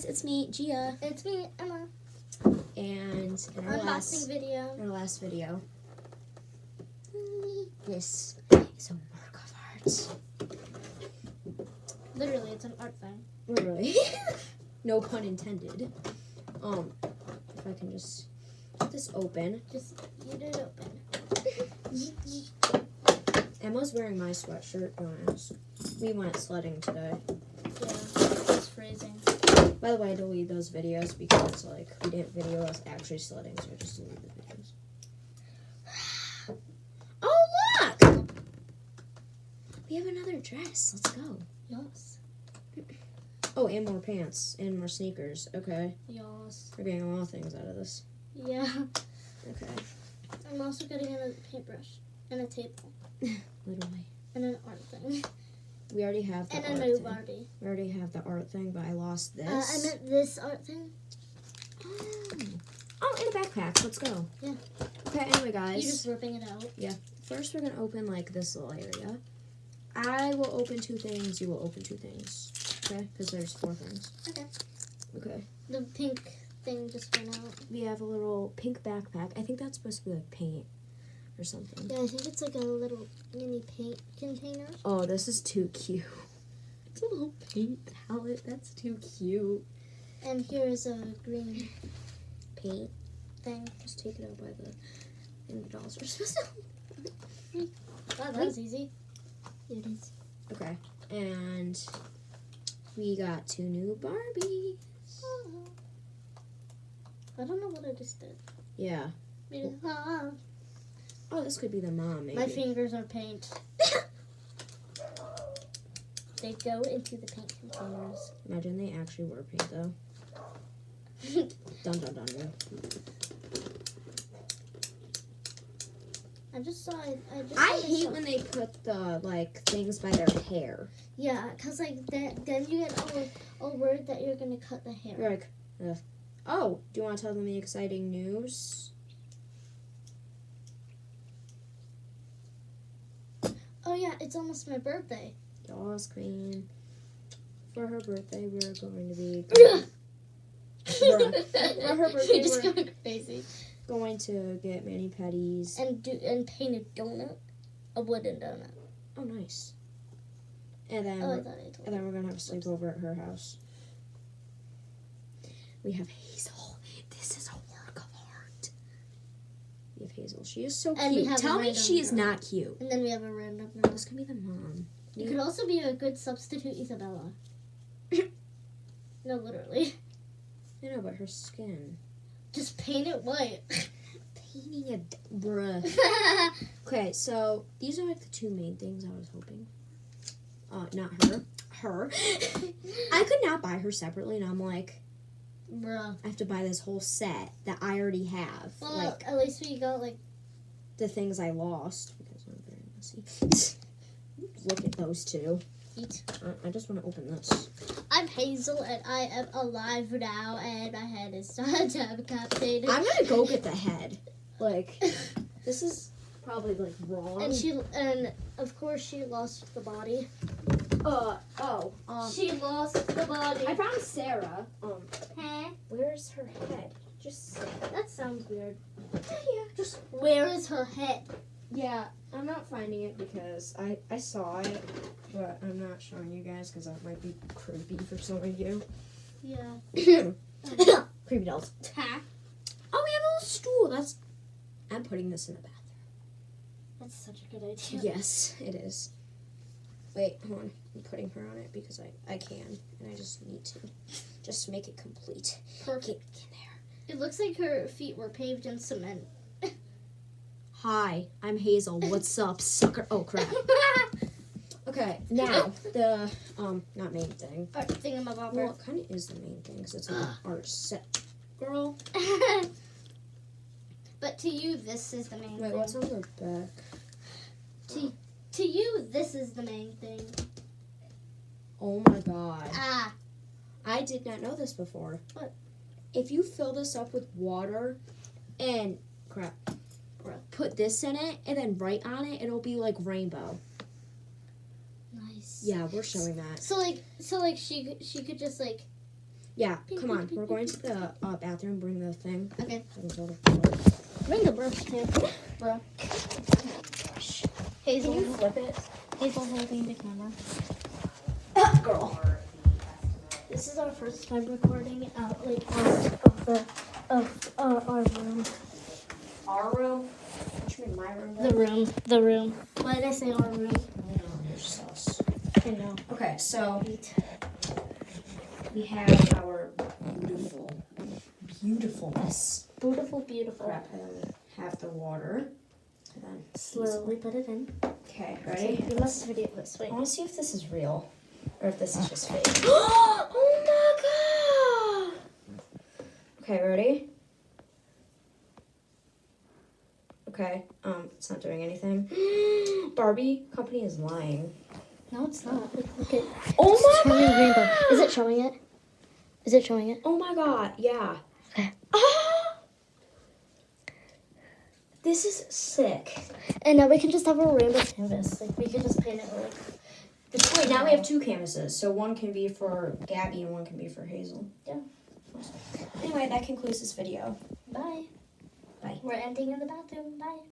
guys, it's me, Gia. It's me, Emma. And in our last video, this is a work of art. Literally, it's an art thing. Literally. No pun intended. If I can just get this open. Just get it open. Emma's wearing my sweatshirt, don't ask. We went sledding today. Yeah, it's freezing. By the way, I deleted those videos because, like, we didn't video us actually sledding, so I just deleted the videos. Oh, look! We have another dress. Let's go. Yes. Oh, and more pants. And more sneakers. Okay. Yes. We're getting a lot of things out of this. Yeah. Okay. I'm also getting a paintbrush and a table. Literally. And an art thing. We already have the and art a new thing. Barbie. We already have the art thing, but I lost this. I meant this art thing. Oh, in a backpack. Let's go. Yeah. Okay, anyway, guys. You're just ripping it out. Yeah. First, we're going to open, like, this little area. I will open 2 things. You will open 2 things. Okay? Because there's 4 things. Okay. Okay. The pink thing just went out. We have a little pink backpack. I think that's supposed to be, like, paint or something. Yeah, I think it's like a little mini paint container. Oh, this is too cute. It's a little paint palette. That's too cute. And here's a green Paint. thing. Just take it out by the thing the dolls are supposed to. Wow, that was easy. It is. Okay. And we got 2 new Barbies. I don't know what I just did. Yeah. Oh, this could be the mom, maybe. My fingers are paint. They go into the paint containers. Imagine they actually were paint, though. Dun dun dun. I hate when they put the, like, things by their hair. Yeah, because, like, then you get all worried that you're going to cut the hair. You're like, ugh. Oh, do you want to tell them the exciting news? Oh, yeah, it's almost my birthday. Dolls Queen. For her birthday, we're going to be... For her birthday, You're just we're going crazy. going to get mani-pedis. And paint a donut. A wooden donut. Oh, nice. And then, Oh, I thought I told and then we're going to have a sleepover at her house. We have Hazel. This is a work of art. We have Hazel. She is so And we cute. have a Tell me random she is girl. not cute. And then we have a random girl. This could be the mom. You could also be a good substitute Isabella. No, literally. I know, but her skin. Just paint it white. Painting it, bruh. Okay, so these are like the 2 main things I was hoping. Not her. Her. I could not buy her separately, and I'm like, Bruh. I have to buy this whole set that I already have. Well, like at least we got, like... the things I lost because I'm very messy. Look at those 2. Eat. I just want to open this. I'm Hazel, and I am alive now, and my head is decapitated. I'm gonna go get the head. Like, this is probably like wrong. And of course she lost the body. She lost the body. I found Sarah. Huh? Where's her head? Just That sounds weird. yeah. Just Where is her head? yeah. I'm not finding it because I saw it, but I'm not showing you guys because that might be creepy for some of you. Yeah. Creepy dolls. Tack. Oh, we have a little stool. I'm putting this in the bathroom. That's such a good idea. Yes, it is. Wait, hold on. I'm putting her on it because I can, and I just need to just make it complete. Perfect. Get in there. It looks like her feet were paved in cement. Hi, I'm Hazel. What's up, sucker? Oh, crap. Okay, now, the, not main thing. Art thingamabobber. Well, it kind of is the main thing, because it's like an art set. Girl. But to you, this is the main Wait, thing. what's on the back? To you, this is the main thing. Oh, my God. Ah. I did not know this before. What? If you fill this up with water and, crap, put this in it, and then write on it, it'll be like rainbow. Nice. Yeah, we're showing that. So like she could just like Yeah, come on. We're going to the bathroom. Bring the thing. Okay. So we can go to the floor. Bring the brush too, bro. Hazel, Can you flip it? Hazel holding the camera. Girl. This is our first time recording out of our room. Our room? What you mean, my room? The room. Why did I say our room? I know, you're sus. I know. Okay, so we have our beautifulness. Beautiful. Crap, and then we have the water. And then Slowly put it in. Okay, ready? You must video this. Wait. I want to see if this is real or if this is just fake. Oh my god! Okay, ready? Okay, it's not doing anything. Barbie company is lying. No, it's not. Look at. Oh It's my showing the rainbow. god! Is it showing it? Is it showing it? Oh my god, yeah. Okay. Ah! This is sick. And now we can just have a rainbow canvas. Like we can just paint it like. Wait, now we have 2 canvases. So one can be for Gabby and one can be for Hazel. Yeah. Anyway, that concludes this video. Bye. Bye. We're ending in the bathroom. Bye.